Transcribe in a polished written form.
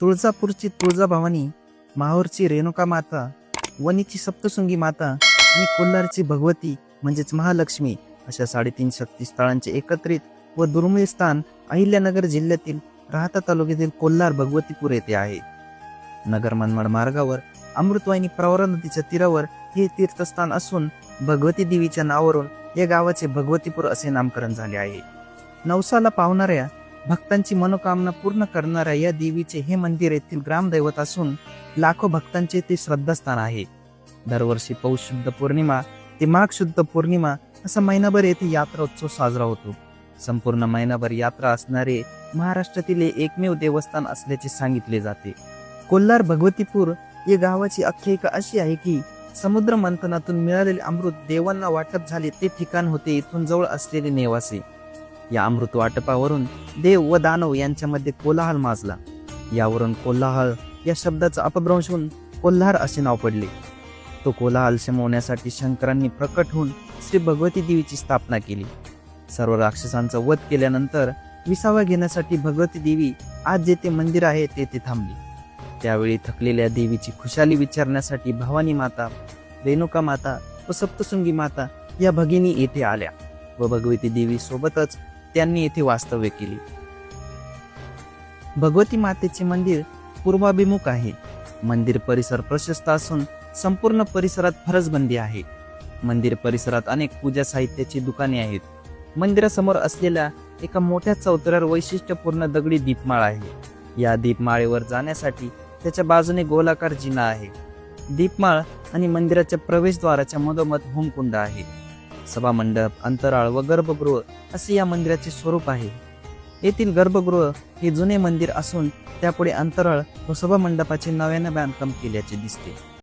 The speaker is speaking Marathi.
तुळजापूरची तुळजाभवानी, माहूरची रेणुका माता, वणीची सप्तशृंगी माता आणि कोल्हारची भगवती म्हणजेच महालक्ष्मी अशा 3.5 शक्तिस्थळांचे एकत्रित व दुर्मिळ स्थान अहिल्यानगर जिल्ह्यातील राहाता तालुक्यातील कोल्हार भगवतीपूर येथे आहे. नगर मनमाड मार्गावर अमृतवाहिनी प्रवरा नदीच्या तीरावर हे तीर्थस्थान असून भगवती देवीच्या नावावरून या गावाचे भगवतीपूर असे नामकरण झाले आहे. नवसाला पावणाऱ्या भक्तांची मनोकामना पूर्ण करणाऱ्या या देवीचे हे मंदिर येथील ग्रामदैवत असून लाखो भक्तांचे ते श्रद्धास्थान आहे. दरवर्षी पौष शुद्ध पौर्णिमा ते माघ शुद्ध पौर्णिमा असा महिनाभर येथे यात्रा उत्सव साजरा होतो. संपूर्ण महिनाभर यात्रा असणारे महाराष्ट्रातील एकमेव देवस्थान असल्याचे सांगितले जाते. कोल्हार भगवतीपूर या गावाची आख्यायिका अशी आहे की समुद्र मंथनातून मिळालेले अमृत देवांना वाटप झाले ते ठिकाण होते इथून जवळ असलेले नेवासे. या अमृत वाटपावरून देव व दानव यांच्यामध्ये कोलाहल माजला. यावरून कोल्हाहळ या शब्दाचा अपभ्रंश होऊन कोल्हार असे नाव पडले. तो कोलाहल शमवण्यासाठी शंकरांनी प्रकट होऊन श्री भगवती देवीची स्थापना केली. सर्व राक्षसांचा वध केल्यानंतर विसावा घेण्यासाठी भगवती देवी आज जेथे मंदिर आहे तेथे थांबली. त्यावेळी थकलेल्या देवीची खुशाली विचारण्यासाठी भवानी माता, रेणुका माता व सप्तशृंगी माता या भगिनी येथे आल्या व भगवती देवी सोबतच त्यांनी येथे वास्तव्य केले. भगवती मातेचे मंदिर पूर्वाभिमुख आहे. मंदिर परिसर प्रशस्त असून संपूर्ण परिसरात फरसबंदी आहे. मंदिर परिसरात अनेक पूजा साहित्याची दुकाने आहेत. मंदिरासमोर असलेल्या एका मोठ्या चौतऱ्यावर वैशिष्ट्यपूर्ण दगडी दीपमाळ आहे. या दीपमाळेवर जाण्यासाठी त्याच्या बाजूने गोलाकार जिना आहे. दीपमाळ आणि मंदिराच्या प्रवेशद्वाराच्या मधोमध होमकुंड आहे. सभामंडप, अंतराळ व गर्भगृह असे या मंदिराचे स्वरूप आहे. येथील गर्भगृह हे जुने मंदिर असून त्यापुढे अंतराळ व सभामंडपाचे नव्याने बांधकाम केल्याचे दिसते.